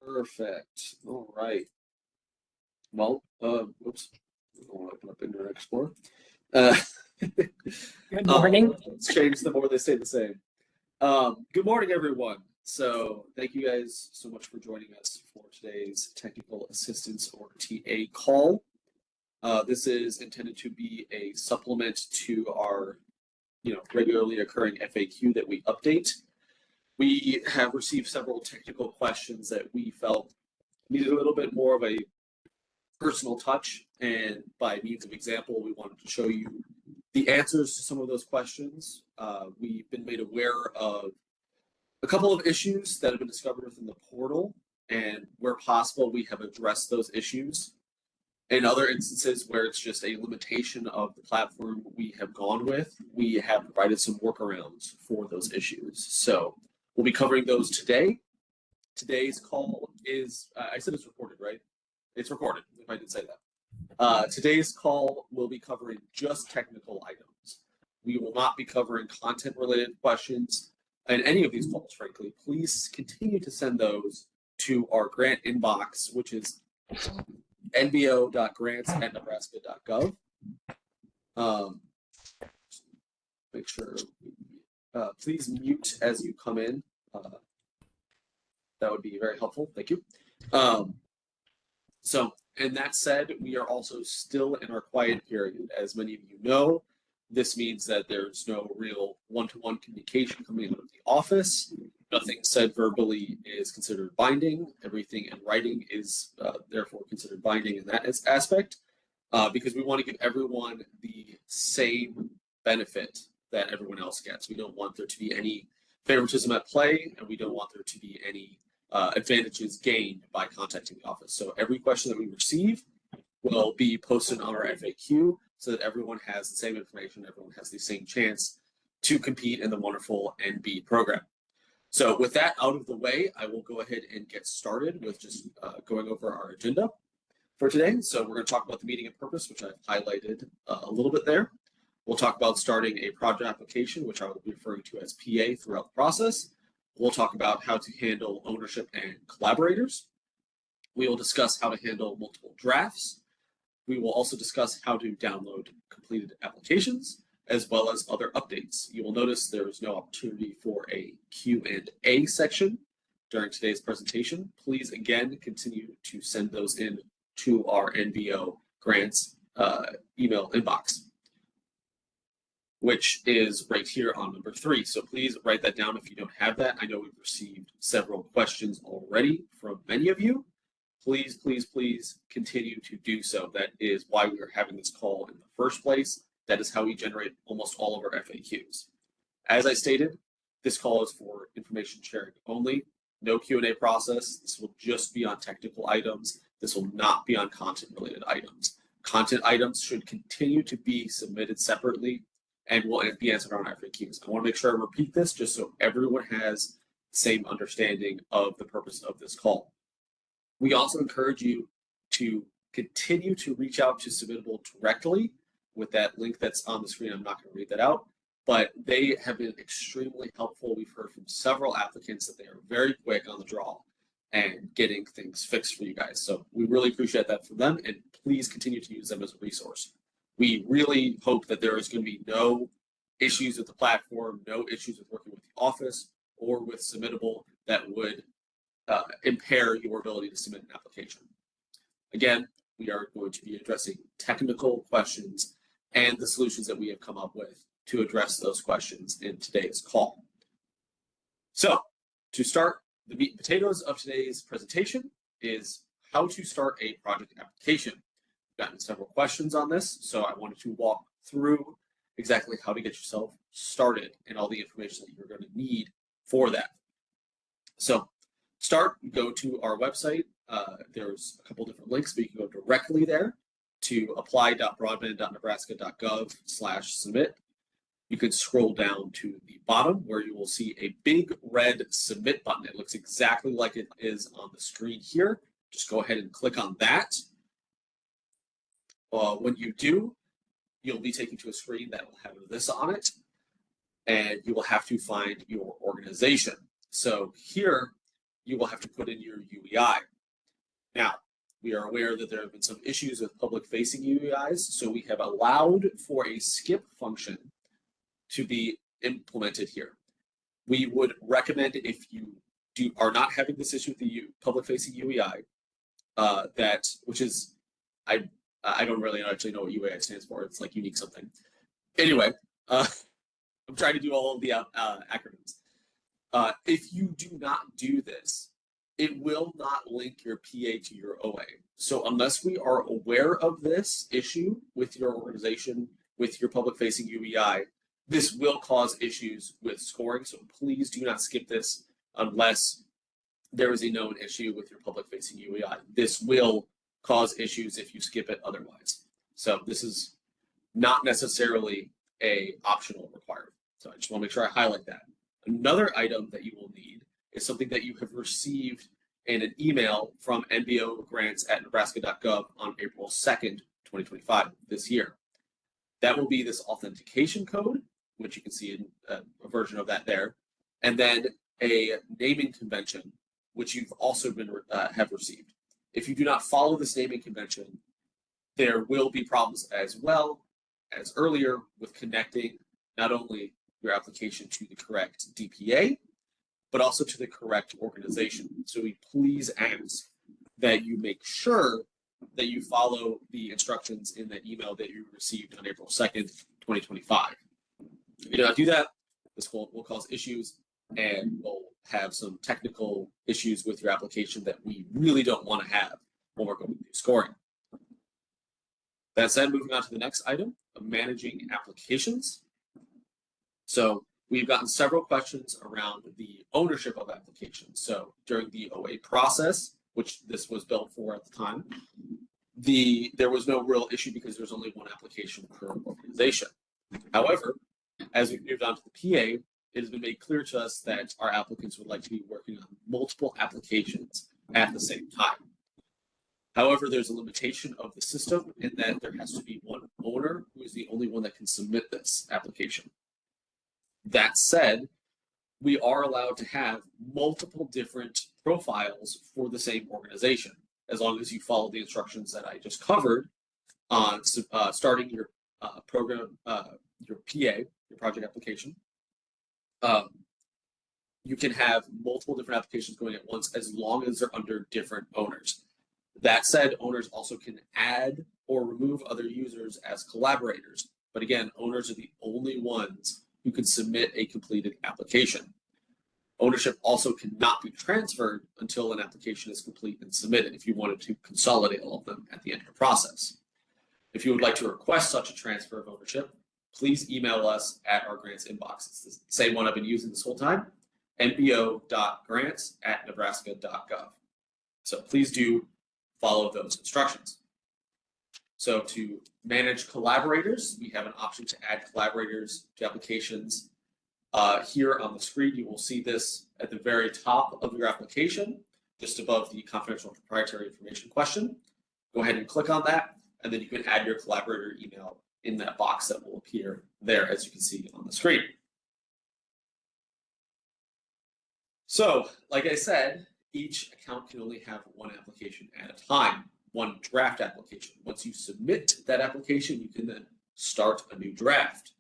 Perfect. All right. Well, oops. I want to open up Internet Explorer. Uh, Good morning. let's change them or they stay the same. Good morning, everyone. So thank you guys so much for joining us for today's technical assistance or TA call. This is intended to be a supplement to our, regularly occurring FAQ that we update. We have received several technical questions that we felt needed a little bit more of a personal touch, and by means of example, we wanted to show you the answers to some of those questions. We've been made aware of a couple of issues that have been discovered within the portal, and where possible, we have addressed those issues. In other instances where it's just a limitation of the platform we have gone with, we have provided some workarounds for those issues. So we'll be covering those today. Today's call is, I said it's recorded, right? It's recorded, if I did say that. Today's call will be covering just technical items. We will not be covering content-related questions in any of these calls, frankly. Please continue to send those to our grant inbox, which is nbo.grants@nebraska.gov. Make sure, please mute as you come in. That would be very helpful. Thank you. And that said, we are also still in our quiet period. As many of you know, this means that there's no real one-to-one communication coming out of the office. Nothing said verbally is considered binding. Everything in writing is therefore considered binding in that aspect, because we want to give everyone the same benefit that everyone else gets. We don't want there to be any favoritism at play, and we don't want there to be any advantages gained by contacting the office. So every question that we receive will be posted on our FAQ so that everyone has the same information, everyone has the same chance to compete in the wonderful NB program. So with that out of the way, I will go ahead and get started with just going over our agenda for today. So we're going to talk about the meeting and purpose, which I've highlighted a little bit there. We'll talk about starting a project application, which I will be referring to as PA throughout the process. We'll talk about how to handle ownership and collaborators. We will discuss how to handle multiple drafts. We will also discuss how to download completed applications, as well as other updates. You will notice there is no opportunity for a Q&A section during today's presentation. Please, again, continue to send those in to our NBO grants email inbox, which is right here on number 3. So please write that down if you don't have that. I know we've received several questions already from many of you. Please, please, please continue to do so. That is why we are having this call in the first place. That is how we generate almost all of our FAQs. As I stated, this call is for information sharing only. No Q&A process. This will just be on technical items. This will not be on content-related items. Content items should continue to be submitted separately and will be answered on FAQs. I want to make sure I repeat this just so everyone has the same understanding of the purpose of this call. We also encourage you to continue to reach out to Submittable directly with that link that's on the screen. I'm not going to read that out, but they have been extremely helpful. We've heard from several applicants that they are very quick on the draw and getting things fixed for you guys. So we really appreciate that from them, and please continue to use them as a resource. We really hope that there is going to be no issues with the platform, no issues with working with the office or with Submittable that would impair your ability to submit an application. Again, we are going to be addressing technical questions and the solutions that we have come up with to address those questions in today's call. So to start, the meat and potatoes of today's presentation is how to start a project application. We've gotten several questions on this, so I wanted to walk through exactly how to get yourself started and all the information that you're going to need for that. So go to our website. There's a couple different links, but you can go directly there to apply.broadband.nebraska.gov/submit. You can scroll down to the bottom where you will see a big red submit button. It looks exactly like it is on the screen here. Just go ahead and click on that. When you do, you'll be taken to a screen that will have this on it, and you will have to find your organization. So here you will have to put in your UEI. Now, we are aware that there have been some issues with public-facing UEIs, so we have allowed for a skip function to be implemented here. We would recommend, if you are not having this issue with the public-facing UEI, which is, I don't really actually know what UEI stands for. It's like unique something. Anyway, I'm trying to do all of the acronyms. If you do not do this, it will not link your PA to your OA. So unless we are aware of this issue with your organization, with your public-facing UEI, this will cause issues with scoring. So please do not skip this unless there is a known issue with your public-facing UEI. This will cause issues if you skip it otherwise. So this is not necessarily a optional requirement. So I just want to make sure I highlight that. Another item that you will need is something that you have received in an email from NBO grants@nebraska.gov on April 2nd, 2025, this year. That will be this authentication code, which you can see in a version of that there, and then a naming convention, which you've also have received. If you do not follow this naming convention, there will be problems as well as earlier with connecting not only your application to the correct DPA, but also to the correct organization. So we please ask that you make sure that you follow the instructions in the email that you received on April 2nd, 2025. If you do not do that, this will cause issues and will have some technical issues with your application that we really don't want to have when we're going through scoring. That said, moving on to the next item of managing applications. So we've gotten several questions around the ownership of applications. So during the OA process, which this was built for at the time, there was no real issue because there's only one application per organization. However, as we moved on to the PA, it has been made clear to us that our applicants would like to be working on multiple applications at the same time. However, there's a limitation of the system in that there has to be one owner who is the only one that can submit this application. That said, we are allowed to have multiple different profiles for the same organization, as long as you follow the instructions that I just covered on starting your program, your PA, your project application. You can have multiple different applications going at once as long as they're under different owners. That said, owners also can add or remove other users as collaborators. But again, owners are the only ones who can submit a completed application. Ownership also cannot be transferred until an application is complete and submitted if you wanted to consolidate all of them at the end of the process. If you would like to request such a transfer of ownership, please email us at our grants inbox. It's the same one I've been using this whole time, nbo.grants@nebraska.gov. So please do follow those instructions. So to manage collaborators, we have an option to add collaborators to applications. Here on the screen, you will see this at the very top of your application, just above the confidential and proprietary information question. Go ahead and click on that, and then you can add your collaborator email in that box that will appear there, as you can see on the screen. So, like I said, each account can only have one application at a time, one draft application. Once you submit that application, you can then start a new draft.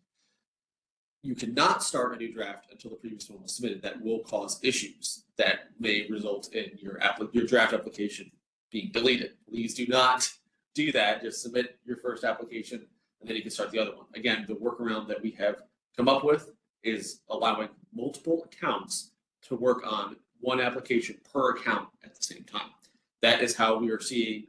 You cannot start a new draft until the previous one was submitted. That will cause issues that may result in your draft application being deleted. Please do not do that. Just submit your first application and then you can start the other one. Again, the workaround that we have come up with is allowing multiple accounts to work on one application per account at the same time. That is how we are seeing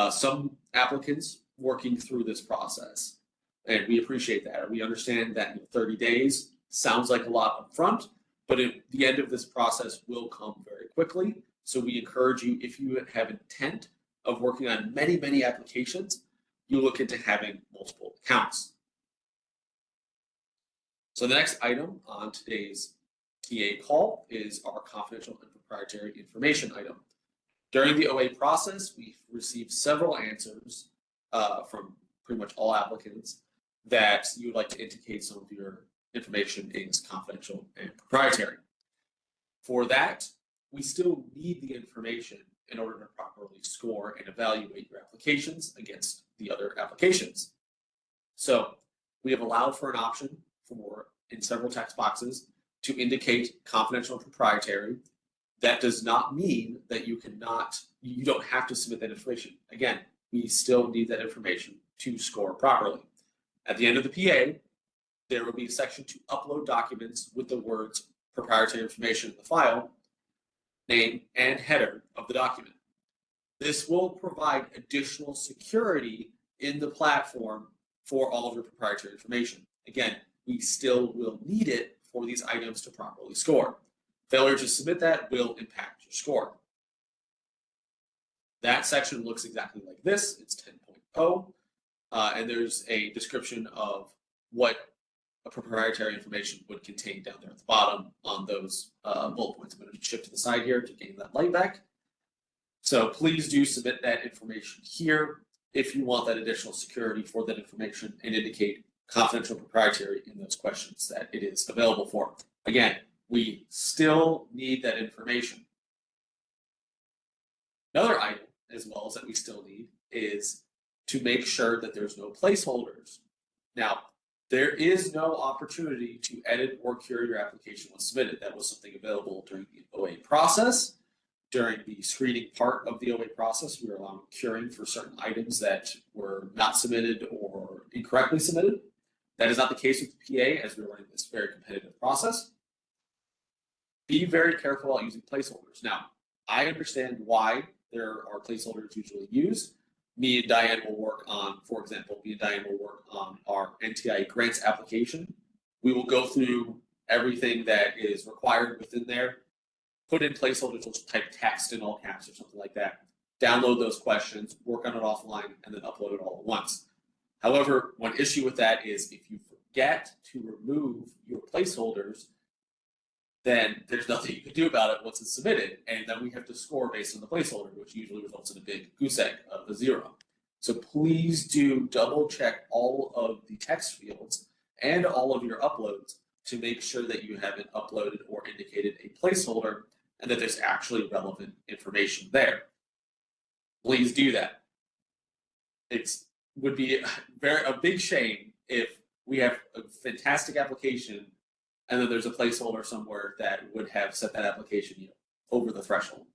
some applicants working through this process. And we appreciate that. We understand that 30 days sounds like a lot up front, but the end of this process will come very quickly. So we encourage you, if you have intent of working on many, many applications, you look into having multiple accounts. So the next item on today's TA call is our confidential and proprietary information item. During the OA process, we've received several answers from pretty much all applicants that you would like to indicate some of your information is confidential and proprietary. For that, we still need the information in order to properly score and evaluate your applications against the other applications. So we have allowed for an option for, in several text boxes, to indicate confidential and proprietary. That does not mean that you don't have to submit that information. Again, we still need that information to score properly. At the end of the PA, there will be a section to upload documents with the words proprietary information in the file, name, and header of the document. This will provide additional security in the platform for all of your proprietary information. Again, we still will need it for these items to properly score. Failure to submit that will impact your score. That section looks exactly like this. It's 10.0, and there's a description of what a proprietary information would contain down there at the bottom on those bullet points. I'm going to shift to the side here to gain that light back. So please do submit that information here if you want that additional security for that information and indicate confidential proprietary in those questions that it is available for. Again, we still need that information. Another item as well as that we still need is to make sure that there's no placeholders. Now, there is no opportunity to edit or cure your application when submitted. That was something available during the OA process. During the screening part of the OA process, we were allowing curing for certain items that were not submitted or incorrectly submitted. That is not the case with the PA, as we're running this very competitive process. Be very careful about using placeholders. Now, I understand why there are placeholders usually used. Me and Diane will work on, for example, our NTI grants application. We will go through everything that is required within there, put in placeholders, which type text in all caps or something like that, download those questions, work on it offline, and then upload it all at once. However, one issue with that is if you forget to remove your placeholders, then there's nothing you can do about it once it's submitted, and then we have to score based on the placeholder, which usually results in a big goose egg of a 0. So please do double check all of the text fields and all of your uploads to make sure that you haven't uploaded or indicated a placeholder and that there's actually relevant information there. Please do that. It would be a big shame if we have a fantastic application and then there's a placeholder somewhere that would have set that application over the threshold.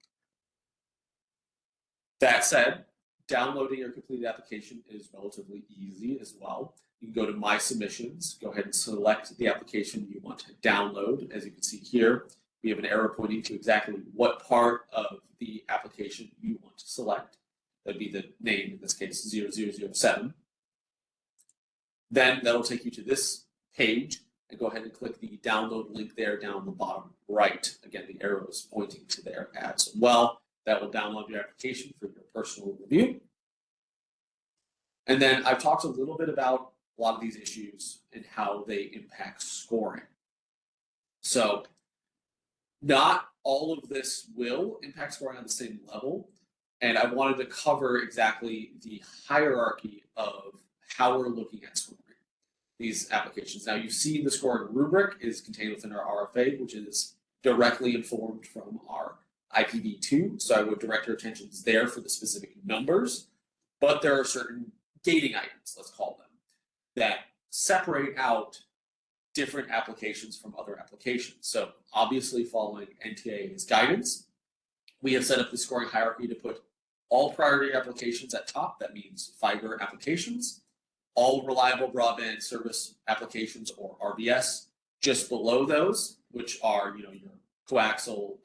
That said, downloading your completed application is relatively easy as well. You can go to My Submissions, go ahead and select the application you want to download. As you can see here, we have an arrow pointing to exactly what part of the application you want to select. That'd be the name, in this case, 0007. Then that'll take you to this page, and go ahead and click the download link there down the bottom right. Again, the arrow is pointing to there as well. That will download your application for your personal review. And then I've talked a little bit about a lot of these issues and how they impact scoring. So not all of this will impact scoring on the same level. And I wanted to cover exactly the hierarchy of how we're looking at scoring these applications. Now, you see the scoring rubric is contained within our RFA, which is directly informed from our IPv2. So I would direct your attentions there for the specific numbers. But there are certain gating items, let's call them, that separate out different applications from other applications. So obviously, following NTIA's guidance, we have set up the scoring hierarchy to put all priority applications at top. That means fiber applications. All reliable broadband service applications, or RBS, just below those, which are your coaxial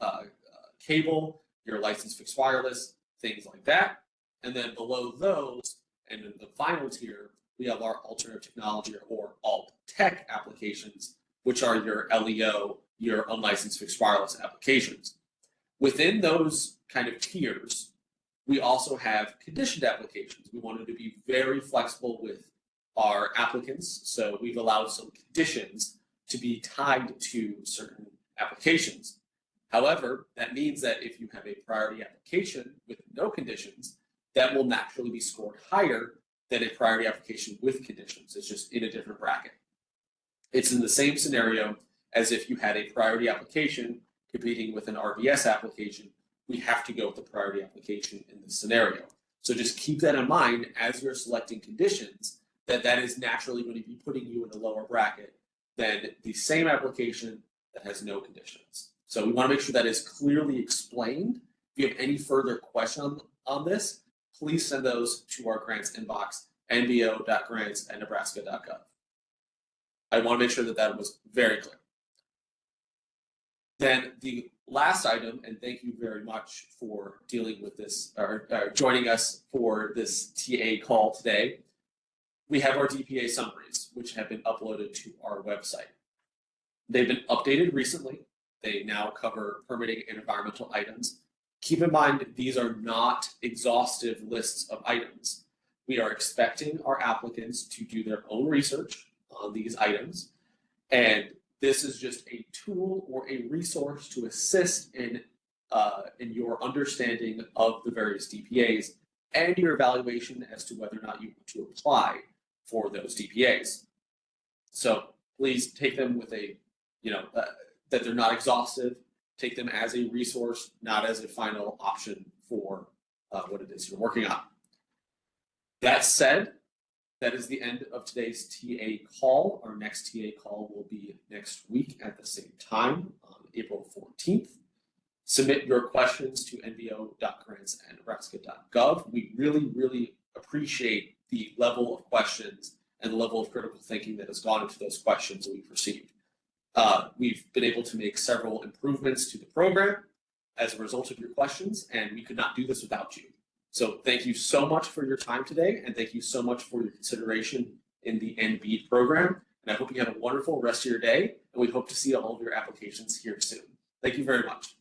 cable, your licensed fixed wireless, things like that. And then below those, and in the final tier, we have our alternative technology or alt tech applications, which are your LEO, your unlicensed fixed wireless applications. Within those kind of tiers, we also have conditioned applications. We wanted to be very flexible with our applicants, so we've allowed some conditions to be tied to certain applications. However, that means that if you have a priority application with no conditions, that will naturally be scored higher than a priority application with conditions. It's just in a different bracket. It's in the same scenario as if you had a priority application competing with an RBS application, we have to go with the priority application in this scenario. So just keep that in mind as you're selecting conditions, that is naturally going to be putting you in a lower bracket than the same application that has no conditions. So we want to make sure that is clearly explained. If you have any further question on this, please send those to our grants inbox, nbo.grants@nebraska.gov. I want to make sure that that was very clear. Then the last item, and thank you very much for dealing with this, or joining us for this TA call today. We have our DPA summaries, which have been uploaded to our website. They've been updated recently. They now cover permitting and environmental items. Keep in mind, these are not exhaustive lists of items. We are expecting our applicants to do their own research on these items, and this is just a tool or a resource to assist in your understanding of the various DPAs and your evaluation as to whether or not you want to apply for those DPAs. So please take them with a, that they're not exhaustive. Take them as a resource, not as a final option for what it is you're working on. That said, that is the end of today's TA call. Our next TA call will be next week at the same time on April 14th. Submit your questions to nbo.grants@nebraska.gov. We really, really appreciate the level of questions and the level of critical thinking that has gone into those questions that we've received. We've been able to make several improvements to the program as a result of your questions, and we could not do this without you. So thank you so much for your time today, and thank you so much for your consideration in the NB program. And I hope you have a wonderful rest of your day, and we hope to see all of your applications here soon. Thank you very much.